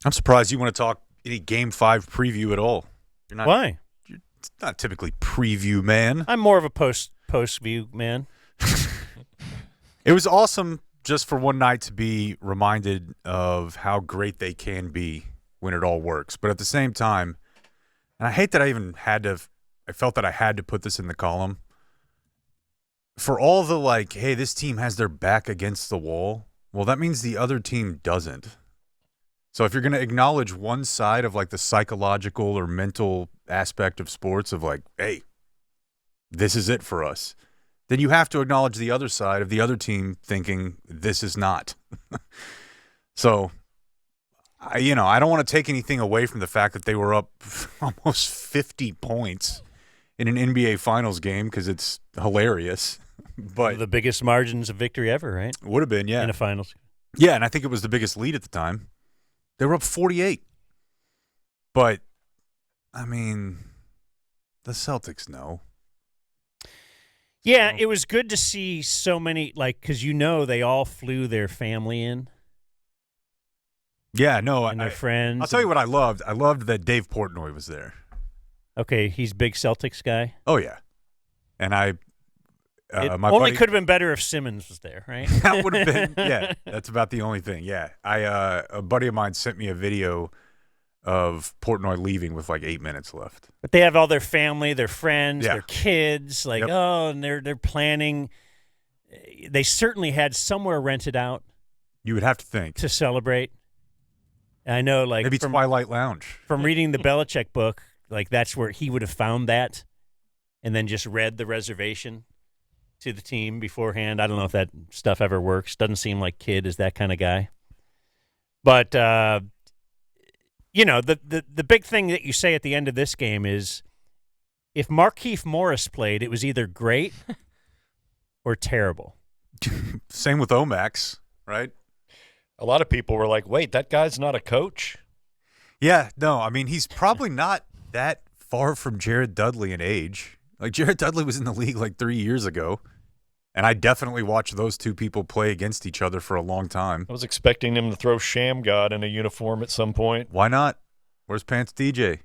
I'm surprised you want to talk any Game 5 preview at all. You're not, Why? You're not typically preview man. I'm more of a post view man. It was awesome just for one night to be reminded of how great they can be when it all works. But at the same time, and I hate that I felt that I had to put this in the column. For all the hey, this team has their back against the wall, well, that means the other team doesn't. So if you're going to acknowledge one side of the psychological or mental aspect of sports of hey, this is it for us, then you have to acknowledge the other side of the other team thinking this is not. So, I don't want to take anything away from the fact that they were up almost 50 points in an NBA Finals game because it's hilarious. But The biggest margins of victory ever, right? Would have been, yeah. In a finals. Yeah, and I think it was the biggest lead at the time. They were up 48. But, I mean, the Celtics know. Yeah, it was good to see so many, because they all flew their family in. Yeah, no. And their friends. I'll tell you what I loved. I loved that Dave Portnoy was there. Okay, he's a big Celtics guy. Oh, yeah. And my only could have been better if Simmons was there, right? That would have been, yeah. That's about the only thing. Yeah, a buddy of mine sent me a video of Portnoy leaving with 8 minutes left. But they have all their family, their friends, Yeah. their kids, Yep. and they're planning. They certainly had somewhere rented out. You would have to think to celebrate. I know, maybe Twilight Lounge. From reading the Belichick book, that's where he would have found that, and then just read the reservation to the team beforehand. I don't know if that stuff ever works. Doesn't seem like Kidd is that kind of guy. But the big thing that you say at the end of this game is, if Markieff Morris played, it was either great or terrible. Same with Omax, right? A lot of people were like, wait, that guy's not a coach? Yeah, no, I mean, he's probably not that far from Jared Dudley in age. Jared Dudley was in the league 3 years ago, and I definitely watched those two people play against each other for a long time. I was expecting him to throw Sham God in a uniform at some point. Why not? Where's Pants DJ?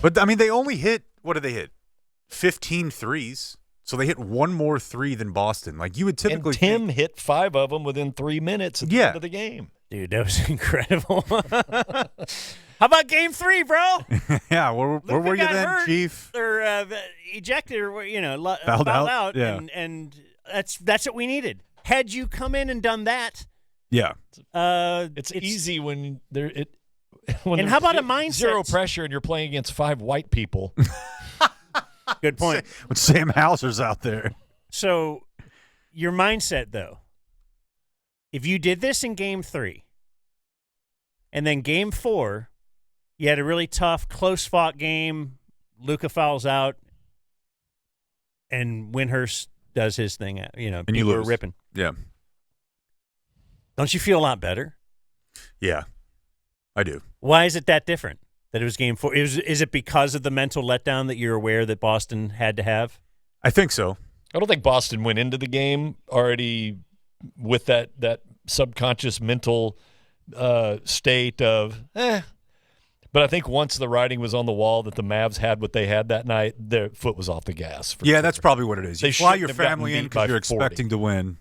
But, I mean, they only hit, what did they hit? 15 threes. So they hit one more three than Boston. You would typically and Tim hit 5 of them within 3 minutes at the end of the game. Dude, that was incredible. How about game 3, bro? Yeah, where were you then, hurt, Chief? Or ejected, or fouled out. Yeah. And that's what we needed. Had you come in and done that, yeah, it's easy when there it. And how about a mindset? Zero pressure, and you're playing against 5 white people. Good point. When Sam Hauser's out there. So, your mindset, though, if you did this in game 3, and then game 4, you had a really tough, close-fought game, Luka fouls out, and Windhurst does his thing. And people you lose. are ripping. Yeah. Don't you feel a lot better? Yeah, I do. Why is it that different? That it was game 4? Is it because of the mental letdown that you're aware that Boston had to have? I think so. I don't think Boston went into the game already with that subconscious mental state of, But I think once the writing was on the wall that the Mavs had what they had that night, their foot was off the gas. Yeah, that's probably what it is. You fly your shouldn't have family gotten in beat by because you're 40. expecting to win,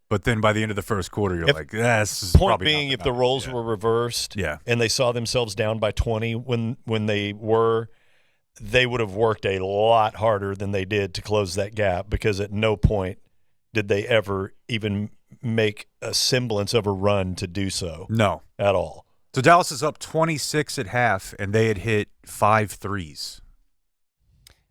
but then by the end of the first quarter, you're this is Point probably being, not if the roles were reversed, and they saw themselves down by 20 when they would have worked a lot harder than they did to close that gap, because at no point did they ever even make a semblance of a run to do so. No. At all. So Dallas is up 26 at half, and they had hit 5 threes.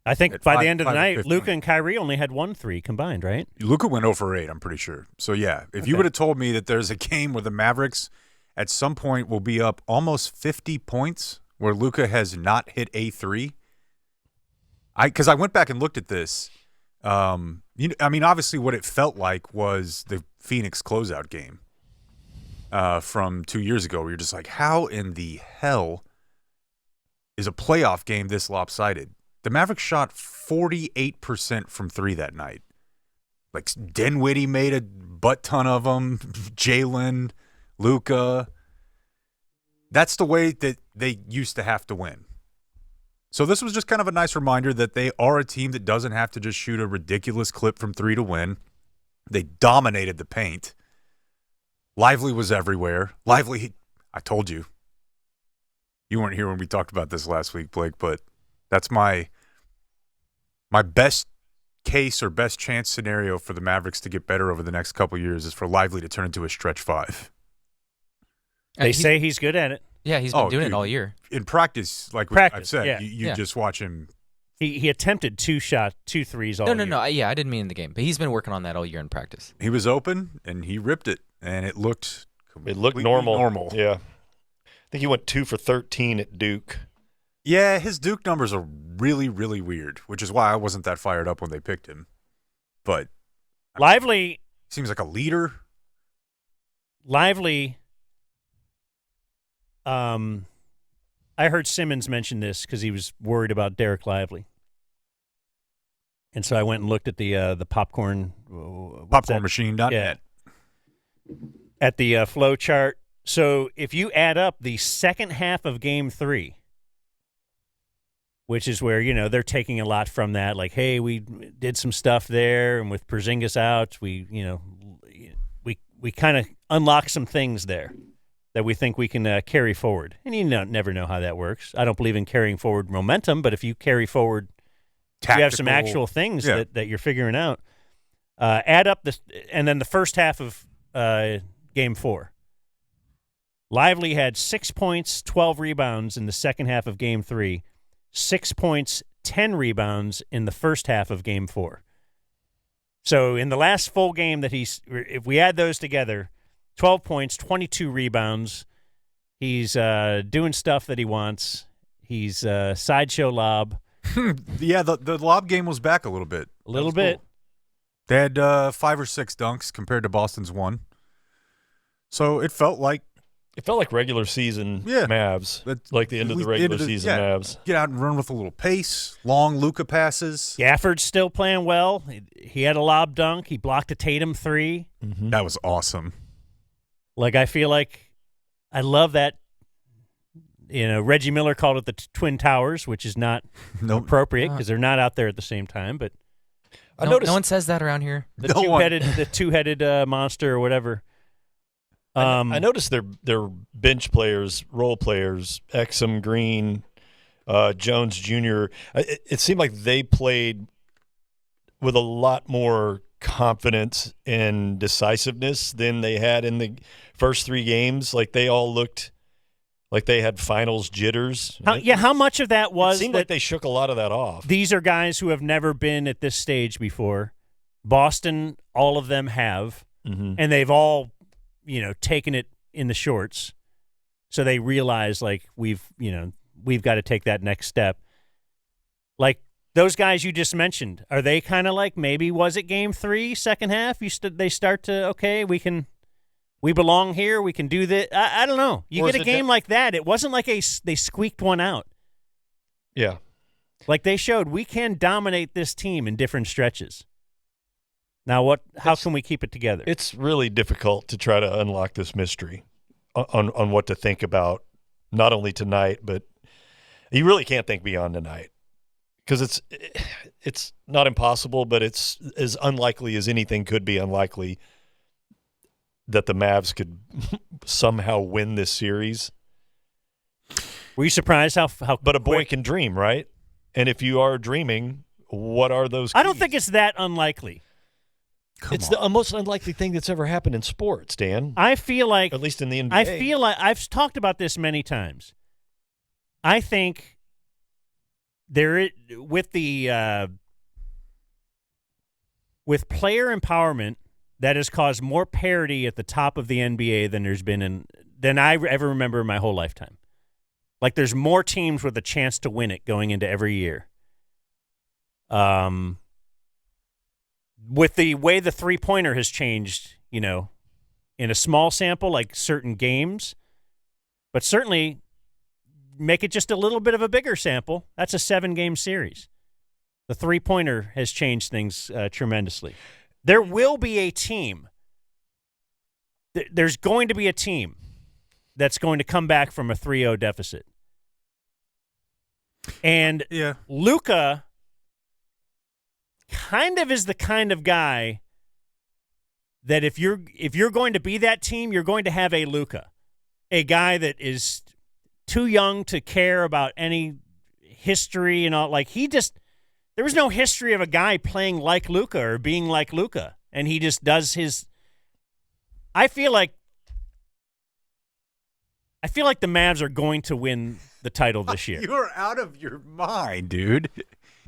I think by the end of the night, Luka and Kyrie only had 1 3 combined, right? Luka went 0 for 8, I'm pretty sure. So, yeah, if you would have told me that there's a game where the Mavericks at some point will be up almost 50 points where Luka has not hit a 3, because I went back and looked at this. I mean, obviously what it felt like was the Phoenix closeout game from 2 years ago, where you're just like, how in the hell is a playoff game this lopsided? The Mavericks shot 48% from 3 that night. Dinwiddie made a butt ton of them. Jalen, Luka. That's the way that they used to have to win. So this was just kind of a nice reminder that they are a team that doesn't have to just shoot a ridiculous clip from three to win. They dominated the paint. Lively was everywhere. Lively, I told you. You weren't here when we talked about this last week, Blake, but that's my best case or best chance scenario for the Mavericks to get better over the next couple of years is for Lively to turn into a stretch five. They say he's good at it. Yeah, he's been doing it all year. In practice, like I've said, yeah. you just watch him. He attempted 2 threes all year. No. Yeah, I didn't mean in the game, but he's been working on that all year in practice. He was open, and he ripped it, and it looked normal. Yeah. I think he went 2 for 13 at Duke. Yeah, his Duke numbers are really, really weird, which is why I wasn't that fired up when they picked him. But Lively seems like a leader. Lively. I heard Simmons mention this because he was worried about Derek Lively, and so I went and looked at the popcornmachine.net. Yeah, at the flow chart. So if you add up the second half of Game 3, which is where they're taking a lot from that, like, hey, we did some stuff there, and with Porzingis out, we kind of unlocked some things there that we think we can carry forward. And you never know how that works. I don't believe in carrying forward momentum, but if you carry forward, you have some actual things that you're figuring out. Add up this, and then the first half of Game 4. Lively had 6 points, 12 rebounds in the second half of Game 3, 6 points, 10 rebounds in the first half of Game 4. So in the last full game that if we add those together, 12 points, 22 rebounds. He's doing stuff that he wants. He's sideshow lob. Yeah, the lob game was back a little bit. A little bit. Cool. They had 5 or 6 dunks compared to Boston's 1. So it felt like regular season Mavs, like the end of the regular season Mavs. Get out and run with a little pace, long Luka passes. Gafford's still playing well. He had a lob dunk. He blocked a Tatum 3. Mm-hmm. That was awesome. Like, I feel like I love that. Reggie Miller called it the Twin Towers, which is not appropriate because they're not out there at the same time. But no one says that around here. The two-headed monster or whatever. I noticed their bench players, role players, Exum, Green, Jones Jr. It seemed like they played with a lot more confidence and decisiveness than they had in the first 3 games. Like, they all looked like they had finals jitters. How much of that was? It seemed like they shook a lot of that off. These are guys who have never been at this stage before. Boston, all of them have, and they've all taken it in the shorts. So they realize, like, we've got to take that next step. Like, those guys you just mentioned, are they kind of like, maybe was it Game 3, second half? They start to, okay, we belong here. We can do this. I don't know. You get a game like that. It wasn't like they squeaked one out. Yeah. Like, they showed we can dominate this team in different stretches. Now, how can we keep it together? It's really difficult to try to unlock this mystery on what to think about, not only tonight, but you really can't think beyond tonight. Because it's not impossible, but it's as unlikely as anything could be unlikely that the Mavs could somehow win this series. Were you surprised how But a boy can dream, right? And if you are dreaming, what are those keys? I don't think it's that unlikely. It's the most unlikely thing that's ever happened in sports, Dan. I feel like, at least in the NBA. I feel like I've talked about this many times. I think with player empowerment, that has caused more parity at the top of the NBA than I ever remember in my whole lifetime. Like, there's more teams with a chance to win it going into every year. With the way the three-pointer has changed, in a small sample, like certain games, but certainly make it just a little bit of a bigger sample. That's a 7-game series. The three-pointer has changed things tremendously. There will be a team. There's going to be a team that's going to come back from a 3-0 deficit. And Luka kind of is the kind of guy that if you're going to be that team, you're going to have a Luka, a guy that is too young to care about any history and all. Like there was no history of a guy playing like Luka or being like Luka, and he just does his. I feel like the Mavs are going to win the title this year. You're out of your mind, dude.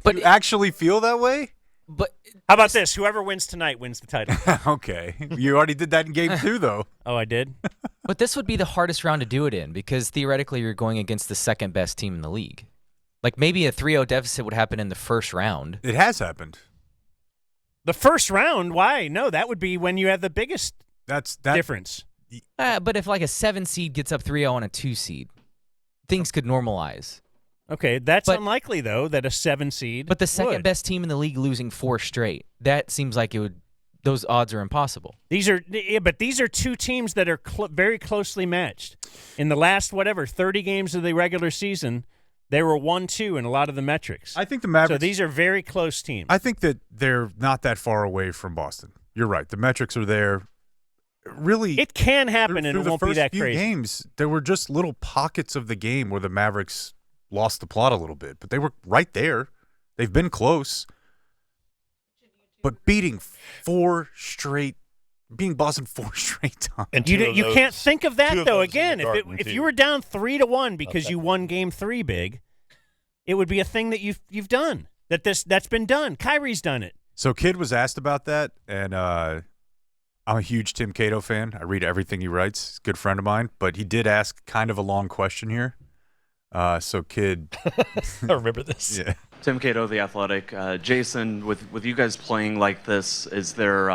But you actually feel that way? But how about this? Whoever wins tonight wins the title. Okay. You already did that in game 2, though. Oh, I did? But this would be the hardest round to do it in because theoretically you're going against the second best team in the league. Like maybe a 3-0 deficit would happen in the first round. It has happened. The first round? Why? No, that would be when you have the biggest difference. But if like a 7 seed gets up 3-0 on a 2 seed, things could normalize. Okay, that's unlikely, though, that a 7 seed But the second best team in the league losing 4 straight, that seems like those odds are impossible. These are two teams that are very closely matched. In the last, 30 games of the regular season, they were 1-2 in a lot of the metrics. I think the Mavericks. So these are very close teams. I think that they're not that far away from Boston. You're right. The metrics are there. Really, it can happen, and it won't be that crazy. Through the first few games, there were just little pockets of the game where the Mavericks lost the plot a little bit, but they were right there. They've been close. But beating Boston 4 straight times. And you can't think of that, though. Again, if you were down 3-1 because you won game 3 big, it would be a thing that you've done. That's been done. Kyrie's done it. So Kidd was asked about that, and I'm a huge Tim Cato fan. I read everything he writes. He's a good friend of mine, but he did ask kind of a long question here. So Kidd, I remember this. Yeah. Tim Cato, The Athletic. Jason, with you guys playing like this, is there,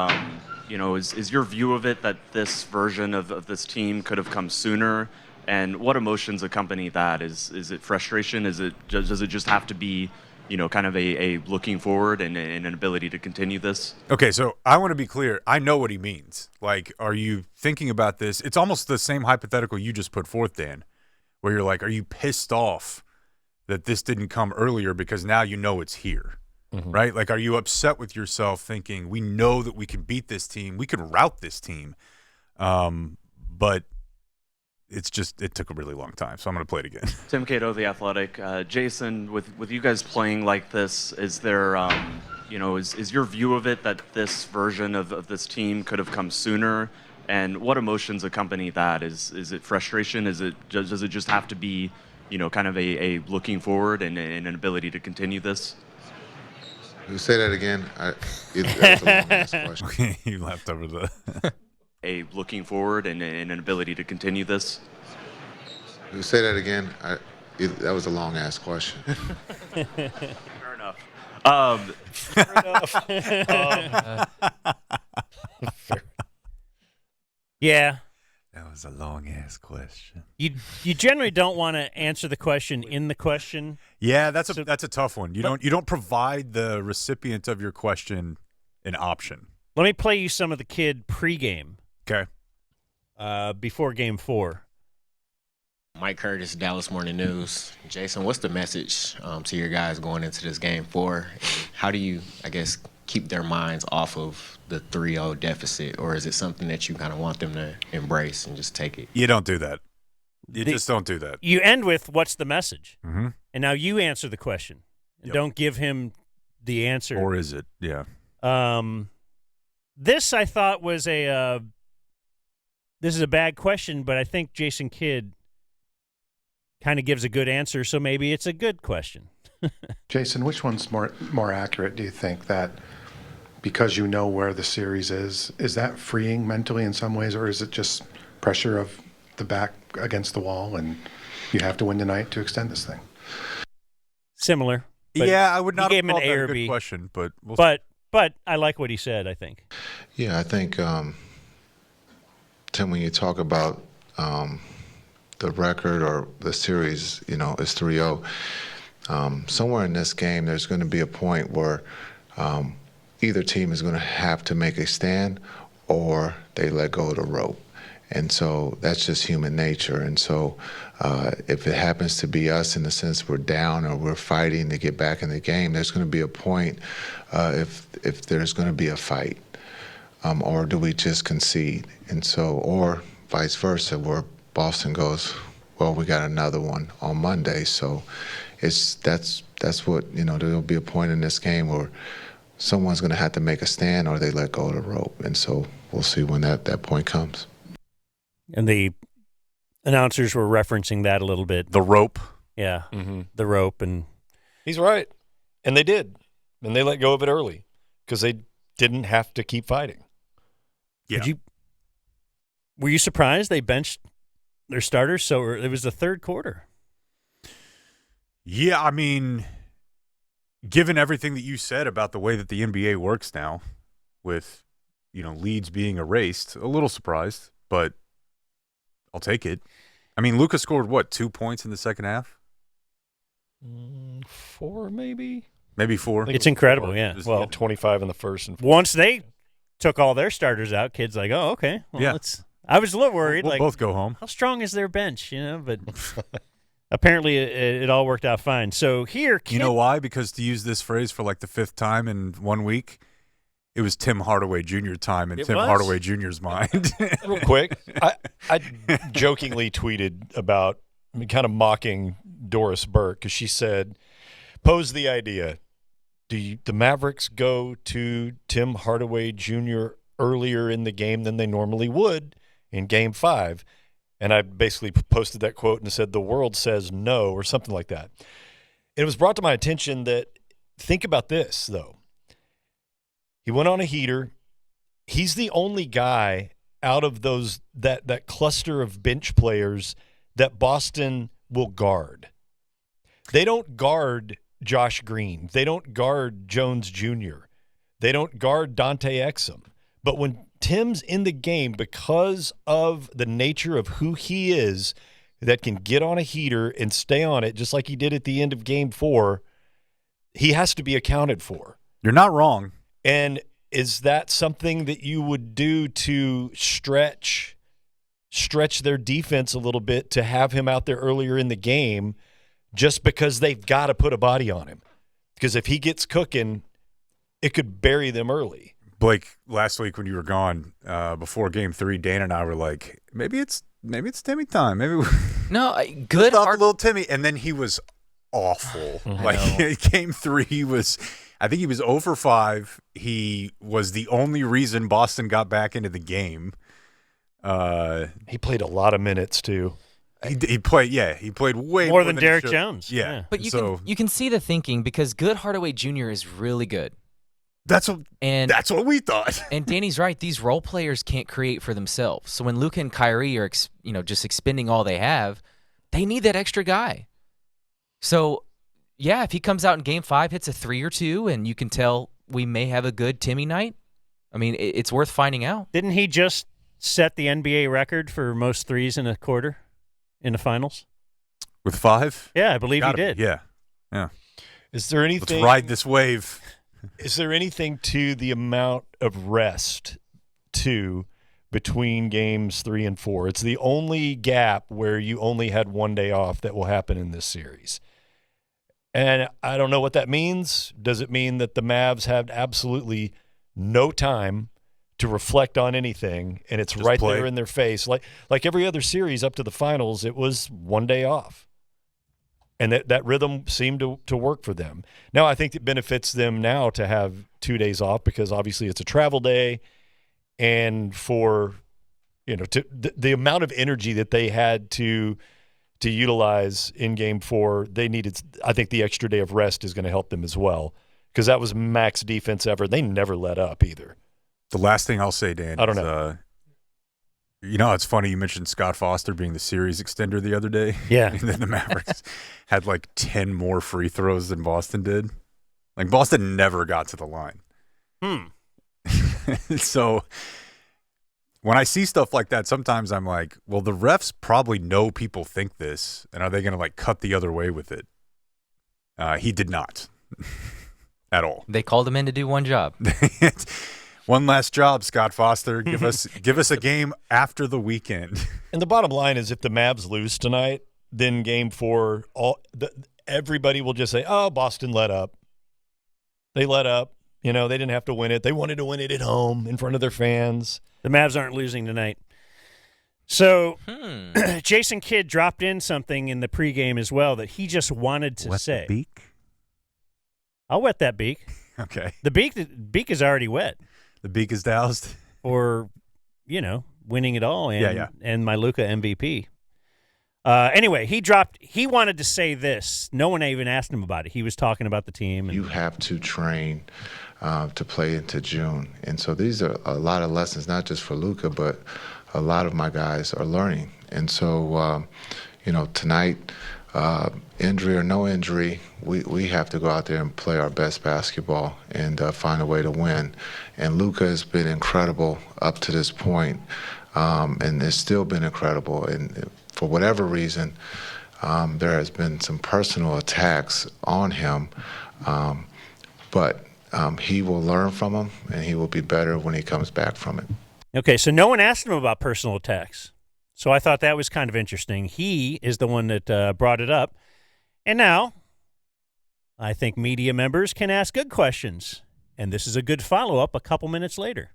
is your view of it that this version of this team could have come sooner? And what emotions accompany that? Is it frustration? Does it just have to be, kind of a looking forward and an ability to continue this? Okay, so I want to be clear. I know what he means. Like, are you thinking about this? It's almost the same hypothetical you just put forth, Dan, where you're like, are you pissed off that this didn't come earlier because now you know it's here, right? Like, are you upset with yourself thinking, we know that we can beat this team, we can rout this team, but it took a really long time, so I'm going to play it again. Tim Cato, The Athletic. Jason, with you guys playing like this, is there, is your view of it that this version of this team could have come sooner? And what emotions accompany that? Is it frustration? Does it just have to be, kind of a looking forward and an ability to continue this? You say that again? That was a long-ass question. Okay, you laughed over the... A looking forward and an ability to continue this? You say that again? That was a long-ass question. Fair enough. Yeah. That was a long-ass question. You generally don't want to answer the question in the question. Yeah, that's a tough one. You don't provide the recipient of your question an option. Let me play you some of the Kidd pregame. Okay. Before Game 4. Mike Curtis, Dallas Morning News. Jason, what's the message to your guys going into this Game 4? How do you, keep their minds off of the 3-0 deficit, or is it something that you kind of want them to embrace and just take it? You don't do that. You just don't do that. You end with, what's the message? Mm-hmm. And now you answer the question. And don't give him the answer. Or is it? Yeah. This, I thought, was this is a bad question, but I think Jason Kidd kind of gives a good answer, so maybe it's a good question. Jason, which one's more accurate, do you think? That because you know where the series is that freeing mentally in some ways, or is it just pressure of the back against the wall and you have to win tonight to extend this thing? Similar. Yeah, I would not have called that a good question, but but I like what he said, I think. Yeah, I think, Tim, when you talk about the record or the series, is 3-0, somewhere in this game there's going to be a point where either team is going to have to make a stand or they let go of the rope. And so that's just human nature. And so if it happens to be us in the sense we're down or we're fighting to get back in the game, there's going to be a point if there's going to be a fight. Or do we just concede? And so, or vice versa, where Boston goes, well, we got another one on Monday. So that's what, there'll be a point in this game where someone's going to have to make a stand or they let go of the rope. And so we'll see when that point comes. And the announcers were referencing that a little bit. The rope. Yeah, the rope. And he's right. And they did. And they let go of it early because they didn't have to keep fighting. Yeah. Were you surprised they benched their starters? So it was the third quarter. Yeah, I mean, given everything that you said about the way that the NBA works now, with leads being erased, a little surprised, but I'll take it. I mean, Luka scored 2 points in the second half? 4 maybe? Maybe 4. It's incredible, 4. yeah. Well, 25 in the first and 4. Once they took all their starters out, kids like, oh, okay. Well, yeah. I was a little worried. We'll both go home. How strong is their bench, But apparently it all worked out fine. So here, you know why? Because to use this phrase for the 5th time in 1 week, it was Tim Hardaway Jr. time in Hardaway Jr.'s mind. Real quick, I jokingly tweeted about kind of mocking Doris Burke because she said, pose the idea. Do the Mavericks go to Tim Hardaway Jr. earlier in the game than they normally would in Game 5? And I basically posted that quote and said, the world says no, or something like that. It was brought to my attention that, think about this, though. He went on a heater. He's the only guy out of that cluster of bench players that Boston will guard. They don't guard Josh Green. They don't guard Jones Jr. They don't guard Dante Exum. But when Tim's in the game, because of the nature of who he is, that can get on a heater and stay on it just like he did at the end of Game 4, he has to be accounted for. You're not wrong. And is that something that you would do to stretch their defense a little bit to have him out there earlier in the game just because they've got to put a body on him? Because if he gets cooking, it could bury them early. Blake, last week when you were gone, before Game 3, Dan and I were like, maybe it's Timmy time. Maybe good little Timmy, and then he was awful. Game 3, I think he was 0 for 5. He was the only reason Boston got back into the game. He played a lot of minutes too. He played way more than Derek Jones. Yeah. But you can see the thinking because good Hardaway Jr. is really good. That's what we thought. And Danny's right. These role players can't create for themselves. So when Luka and Kyrie are just expending all they have, they need that extra guy. So yeah, if he comes out in Game 5, hits a 3 or 2, and you can tell we may have a good Timmy night, I mean, it's worth finding out. Didn't he just set the NBA record for most threes in a quarter in the finals? With 5? Yeah, I believe he did. Yeah. Is there anything? Let's ride this wave. Is there anything to the amount of rest, between Games 3 and 4? It's the only gap where you only had 1 day off that will happen in this series. And I don't know what that means. Does it mean that the Mavs have absolutely no time to reflect on anything, and it's just right there in their face? Like every other series up to the finals, it was 1 day off. And that rhythm seemed to work for them. Now I think it benefits them now to have 2 days off because obviously it's a travel day, and for the amount of energy that they had to utilize in Game 4, they needed. I think the extra day of rest is going to help them as well because that was max defense ever. They never let up either. The last thing I'll say, Dan, I don't know. It's funny you mentioned Scott Foster being the series extender the other day. Yeah. And then the Mavericks had 10 more free throws than Boston did. Boston never got to the line. So when I see stuff like that, sometimes I'm like, well, the refs probably know people think this, and are they going to cut the other way with it? He did not at all. They called him in to do one job. One last job, Scott Foster. Give us a game after the weekend. And the bottom line is, if the Mavs lose tonight, then Game 4, everybody will just say, "Oh, Boston let up. They let up. They didn't have to win it. They wanted to win it at home in front of their fans." The Mavs aren't losing tonight. So Jason Kidd dropped in something in the pregame as well that he just wanted to say. Wet the beak? I'll wet that beak. Okay. The beak is already wet. The beak is doused? Or, winning it all and my Luka MVP. Anyway, he wanted to say this. No one even asked him about it. He was talking about the team. You have to train to play into June. And so these are a lot of lessons, not just for Luka, but a lot of my guys are learning. And so, tonight, injury or no injury, we have to go out there and play our best basketball and find a way to win. And Luka has been incredible up to this point, and has still been incredible. And for whatever reason, there has been some personal attacks on him, but he will learn from them, and he will be better when he comes back from it. Okay, so no one asked him about personal attacks. So I thought that was kind of interesting. He is the one that brought it up. And now I think media members can ask good questions. And this is a good follow-up a couple minutes later.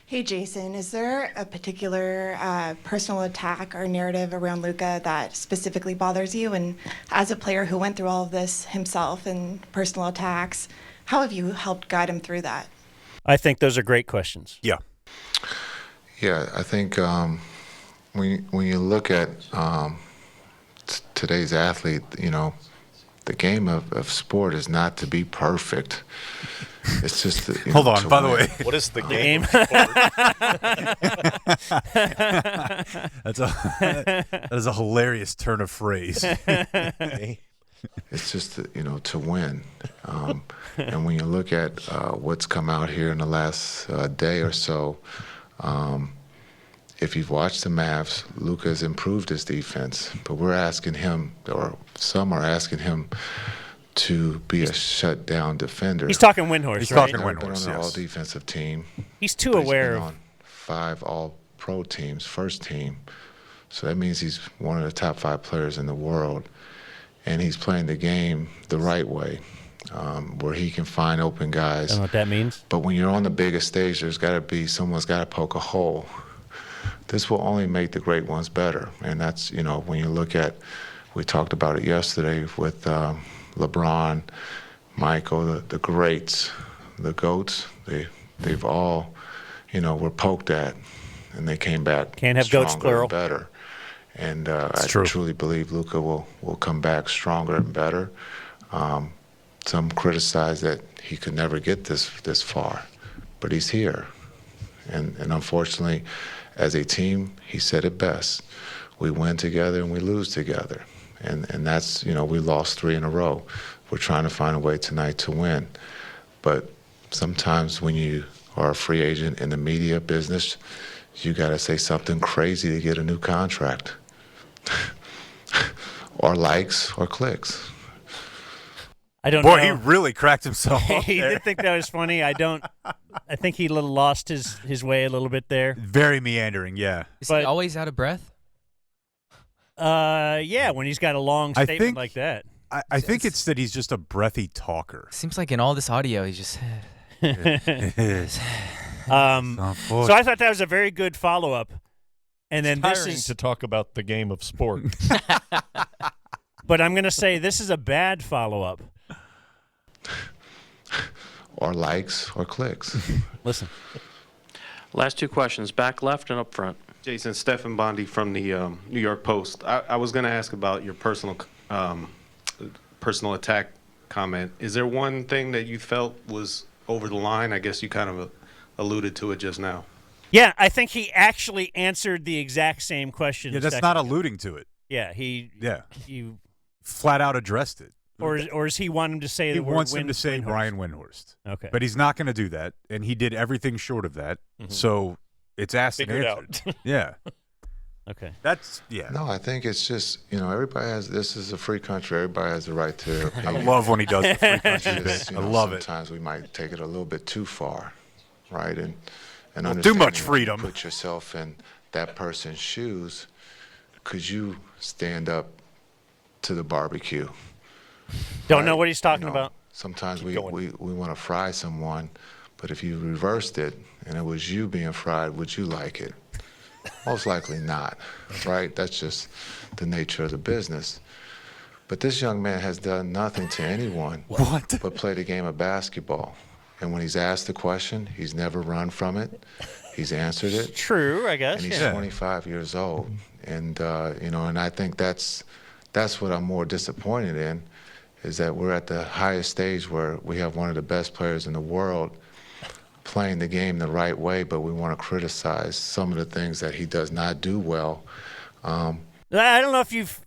Hey, Jason, is there a particular personal attack or narrative around Luka that specifically bothers you? And as a player who went through all of this himself and personal attacks, how have you helped guide him through that? I think those are great questions. Yeah. Yeah, I think when you look at today's athlete, the game of sport is not to be perfect. It's just hold on. By the way, what is the game? That is a hilarious turn of phrase. It's just to win. And when you look at what's come out here in the last day or so, if you've watched the Mavs, Luka has improved his defense, but we're asking him, or some are asking him, to be a shutdown defender. He's talking Windhorst, He's right? talking Windhorst, on an yes. all-defensive team. He's too aware of... on 5 all-pro teams, first team. So that means he's one of the top 5 players in the world. And he's playing the game the right way, where he can find open guys. I don't know what that means. But when you're on the biggest stage, someone's got to poke a hole. This will only make the great ones better. And that's, when you look at, we talked about it yesterday with LeBron, Michael, the greats, the GOATs, they've all, were poked at, and they came back Can't have goats, plural. and better. And I true. truly believe Luka will come back stronger and better. Some criticize that he could never get this far, but he's here. And unfortunately, as a team, he said it best. We win together and we lose together. And that's, we lost 3 in a row. We're trying to find a way tonight to win. But sometimes when you are a free agent in the media business, you got to say something crazy to get a new contract. Or likes or clicks. I don't know. Boy, he really cracked himself up He there. did think that was funny. I think he lost his way a little bit there. Very meandering, yeah. Is he always out of breath? Yeah, when he's got a long statement like that. I think it's that he's just a breathy talker. Seems like in all this audio, he's just... So I thought that was a very good follow-up. And then Tiring this is to talk about the game of sport. But I'm going to say this is a bad follow-up. Or likes or clicks. Listen. Last 2 questions, back left and up front. Jason, Stephan Bondy from the New York Post. I was going to ask about your personal attack comment. Is there one thing that you felt was over the line? I guess you kind of alluded to it just now. Yeah, I think he actually answered the exact same question. Yeah, that's not alluding to it. Yeah, he flat out addressed it. Or does he want him to say he the word wants him to say Windhorst? Brian Windhorst. Okay. But he's not going to do that, and he did everything short of that. Mm-hmm. So it's asked and answered. Yeah. Okay. No, I think it's just, this is a free country. Everybody has the right to opinion. I love when he does the free country bit. I love it. Sometimes we might take it a little bit too far. right? And Well, too understanding much if you freedom. put yourself in that person's shoes. Could you stand up to the barbecue? Don't know what he's talking about. Sometimes we want to fry someone, but if you reversed it and it was you being fried, would you like it? Most likely not, right? That's just the nature of the business. But this young man has done nothing to anyone but play the game of basketball. And when he's asked the question, he's never run from it. He's answered it. True, I guess. And he's 25 years old. And, and I think that's what I'm more disappointed in, is that we're at the highest stage where we have one of the best players in the world playing the game the right way, but we want to criticize some of the things that he does not do well. I don't know if you've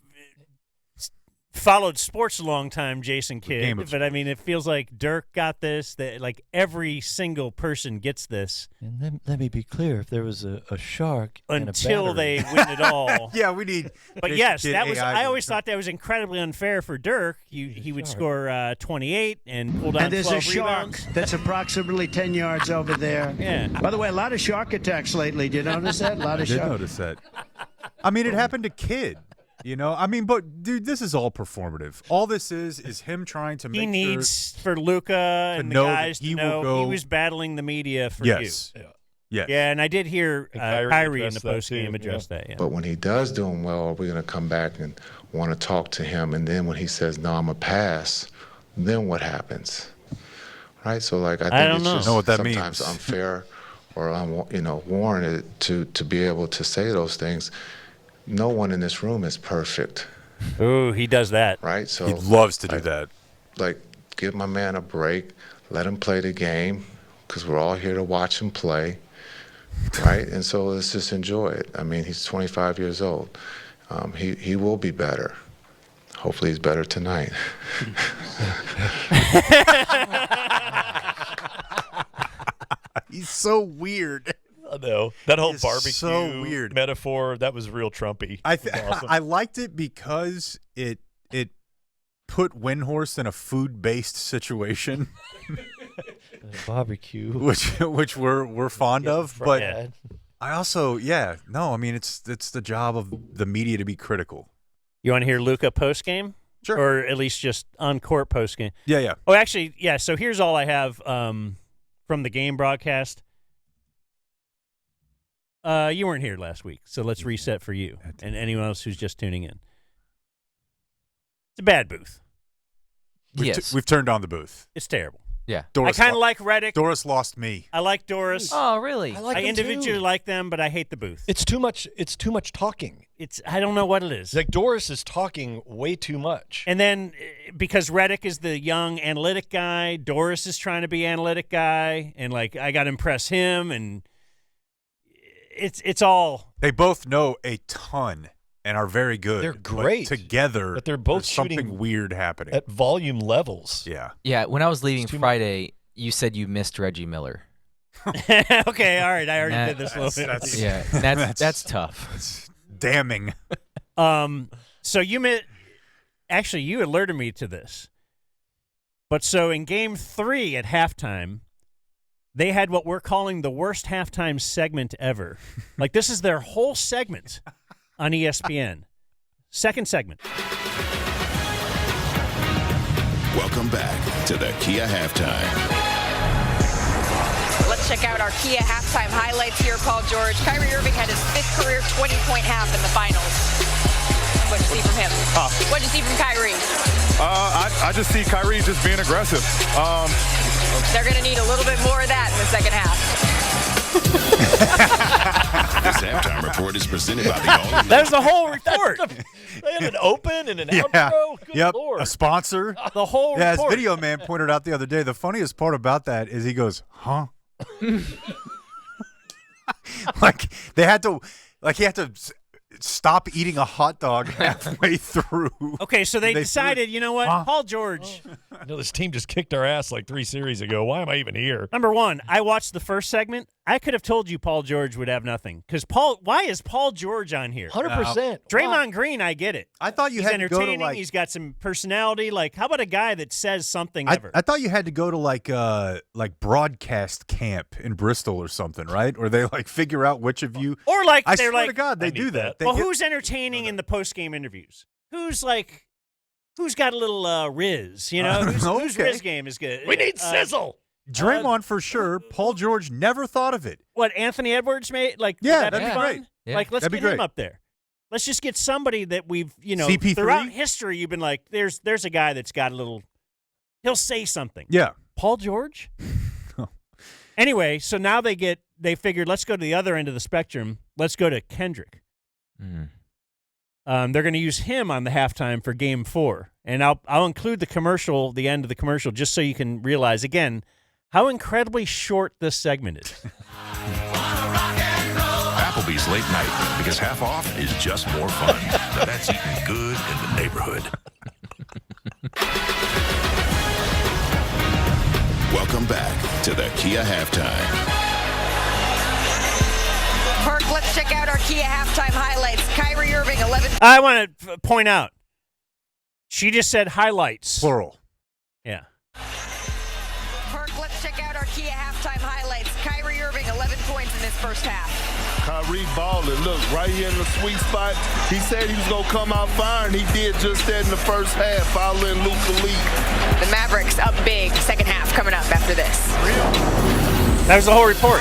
followed sports a long time, Jason Kidd, but I mean, it feels like Dirk got this, that like every single person gets this. And let me be clear, if there was a shark until they win it all. Yeah, we need. But yes, that was. I always thought that was incredibly unfair for Dirk. He would score 28 and pull down 12 rebounds. And there's a shark that's approximately 10 yards over there. Yeah. By the way, a lot of shark attacks lately. Did you notice that? A lot of I did notice that. I mean, it happened to Kidd. I mean, but dude, this is all performative. All this is him trying to make he needs for Luka and the guys to know he was battling the media for you. Yes. Yeah, and I did hear Kyrie in the post-game address that. Yeah. But when he does do him well, are we going to come back and want to talk to him? And then when he says, no, I'm a pass, then what happens? Right? So, like, I think it's just know what that sometimes means. unfair or, warranted to be able to say those things. No one in this room is perfect. Ooh, he does that. Right? So he loves to do that. Like, give my man a break. Let him play the game, because we're all here to watch him play. Right? And so let's just enjoy it. I mean, he's 25 years old. He will be better. Hopefully he's better tonight. He's so weird. I know. That whole barbecue so weird metaphor, that was real Trumpy. Awesome. I liked it because it put Windhorst in a food-based situation. Barbecue. Which we're fond of. But yeah. I also, I mean, it's the job of the media to be critical. You want to hear Luka post-game? Sure. Or at least just on-court post-game? Yeah. Oh, actually, yeah, so here's all I have from the game broadcast. You weren't here last week, so let's reset for you and anyone else who's just tuning in. It's a bad booth. We've turned on the booth. It's terrible. Yeah. I kind of like Redick. Doris lost me. I like Doris. Oh, really? I individually like them, but I hate the booth. It's too much talking. I don't know what it is. Like, Doris is talking way too much. And then because Redick is the young analytic guy, Doris is trying to be analytic guy, and like I got to impress him, and it's all. They both know a ton and are very good. They're great together. But they're both something shooting weird happening at volume levels. Yeah. Yeah. When I was leaving Friday, you said you missed Reggie Miller. Okay, all right. I already did this a little bit. That's tough. That's damning. So you alerted me to this. But so in Game 3 at halftime, they had what we're calling the worst halftime segment ever. Like, this is their whole segment on ESPN. Second segment. Welcome back to the Kia Halftime. Let's check out our Kia halftime highlights here, Paul George. Kyrie Irving had his 5th career 20-point half in the finals. What'd you see from him? What'd you see from Kyrie? I just see Kyrie just being aggressive. They're going to need a little bit more of that in the second half. This halftime report is presented by the All. That was the whole report. They had an open and an outro. Good Lord. A sponsor. The whole report. report. As Video Man pointed out the other day, the funniest part about that is he goes, huh? Like he had to stop eating a hot dog halfway through. Okay, so they decided, you know what? Paul George. This team just kicked our ass like 3 series ago. Why am I even here? Number one, I watched the first segment. I could have told you Paul George would have nothing. Because why is Paul George on here? 100%. Draymond Green, I get it. I thought you He's had to go to entertaining. He's got some personality. Like, how about a guy that says something ever? I thought you had to go to like broadcast camp in Bristol or something, right? Or they like figure out which of you. Or like I they're swear like, to God, they do that. Well, who's entertaining in the post-game interviews? Who's got a little Riz? You know, whose Riz game is good? We need sizzle. Draymond for sure. Paul George never thought of it. What Anthony Edwards made? Like, yeah, that'd be great. fun. Yeah. Like, let's That'd be get him great. up there. Let's just get somebody that we've, CP3? throughout history, you've been like, there's a guy that's got a little. He'll say something. Yeah. Paul George. Anyway, so now they figured, let's go to the other end of the spectrum. Let's go to Kendrick. They're going to use him on the halftime for Game 4, and I'll include the end of the commercial, just so you can realize again how incredibly short this segment is. Applebee's late night, because half off is just more fun. Now that's eating good in the neighborhood. Welcome back to the Kia Halftime. Perk, let's check out our Kia halftime highlights. Kyrie Irving, 11. I want to point out, she just said highlights. Plural. Yeah. Perk, let's check out our Kia halftime highlights. Kyrie Irving, 11 points in this first half. Kyrie balling, look, right here in the sweet spot. He said he was going to come out firing. He did just that in the first half, fouling Luka lead. The Mavericks up big. Second half coming up after this. That was the whole report.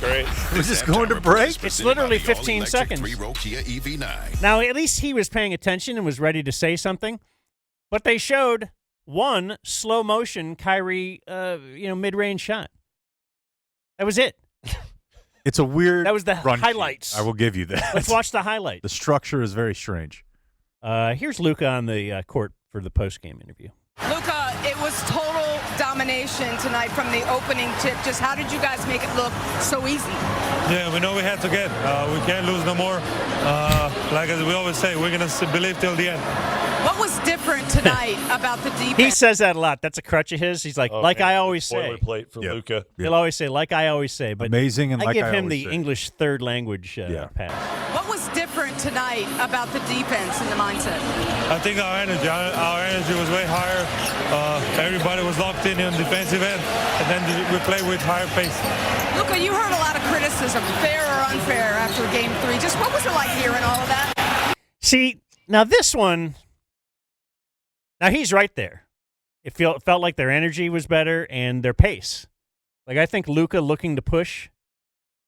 Great. We're just going to break? It's literally 15 seconds. 3-row Kia EV9. Now, at least he was paying attention and was ready to say something. But they showed one slow motion Kyrie, mid-range shot. That was it. It's a weird. That was the run highlights. sheet. I will give you that. Let's watch the highlight. The structure is very strange. Here's Luka on the court for the post-game interview. Luka, it was total domination tonight from the opening tip. Just how did you guys make it look so easy? Yeah, we know we had to get. We can't lose no more. Like as we always say, we're going to believe till the end. What was different tonight about the defense? He says that a lot. That's a crutch of his. He's like I always say. Boilerplate for Luka. He'll always say, like I always say. But amazing and I like give I him always the say. English third language pass. What was different tonight about the defense and the mindset? I think our energy was way higher. Everybody was locked in on the defensive end, and then we played with higher pace. Luka, you heard a lot of criticism, fair or unfair, after Game 3. Just what was it like hearing all of that? See, now this one, now he's right there. It felt like their energy was better and their pace. Like I think Luka looking to push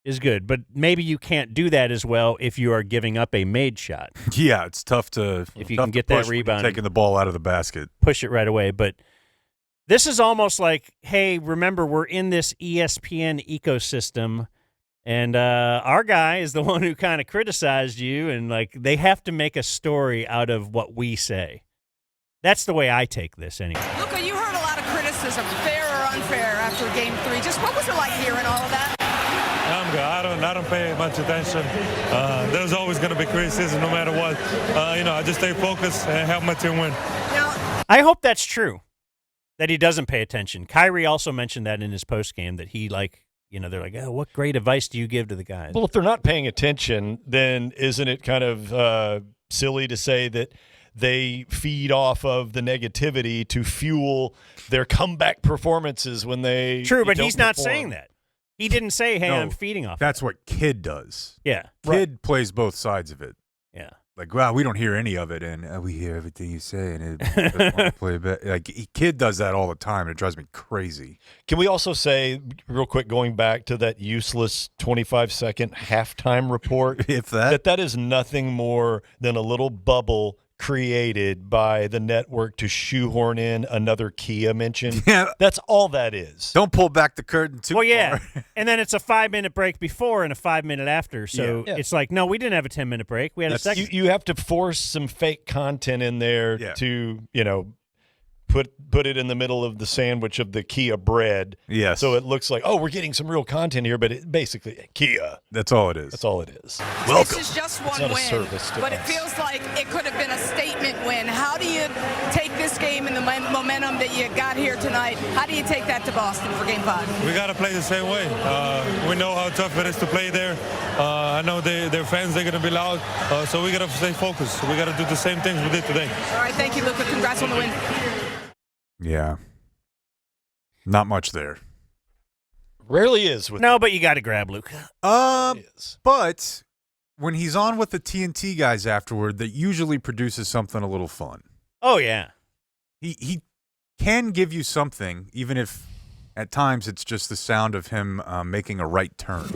is good, but maybe you can't do that as well if you are giving up a made shot. Yeah, it's tough to if you can get that rebound, taking the ball out of the basket, push it right away. But this is almost like, hey, remember we're in this ESPN ecosystem, and our guy is the one who kind of criticized you, and like they have to make a story out of what we say. That's the way I take this, anyway. Luka, you heard a lot of criticism, fair or unfair, after Game 3. Just what was it like hearing all of that? I'm good. I don't pay much attention. There's always going to be criticism no matter what. I just stay focused and help my team win. I hope that's true, that he doesn't pay attention. Kyrie also mentioned that in his postgame, that he they're like, oh, what great advice do you give to the guys? Well, if they're not paying attention, then isn't it kind of silly to say that they feed off of the negativity to fuel their comeback performances when they True, but don't he's not perform? saying that. He didn't say, hey, No, I'm feeding off. That's what Kid does. Yeah. Kid plays both sides of it. Yeah. Like, wow, we don't hear any of it, and we hear everything you say, and it doesn't want to play back. Like, Kid does that all the time, and it drives me crazy. Can we also say, real quick, going back to that useless 25-second halftime report, if that is nothing more than a little bubble created by the network to shoehorn in another Kia mention. Yeah. That's all that is. Don't pull back the curtain too Well, yeah. far. And then it's a 5-minute break before and a 5-minute after. So Yeah. it's like, no, we didn't have a 10-minute break. We had a second. You have to force some fake content in there to, put it in the middle of the sandwich of the Kia bread. Yes. So it looks like, we're getting some real content here, but it basically Kia. That's all it is. That's all it is. This is just one It's not a win, service to but it us. feels like it could have been a statement win. How do you take this game and the momentum that you got here tonight? How do you take that to Boston for Game 5? We got to play the same way. We know how tough it is to play there. I know their fans, they're going to be loud, so we got to stay focused. We got to do the same things we did today. All right, thank you, Luka. Congrats on the win. Yeah. Not much there. Rarely is. No, but you got to grab Luka. But when he's on with the TNT guys afterward, that usually produces something a little fun. Oh, yeah. He can give you something, even if at times it's just the sound of him making a right turn.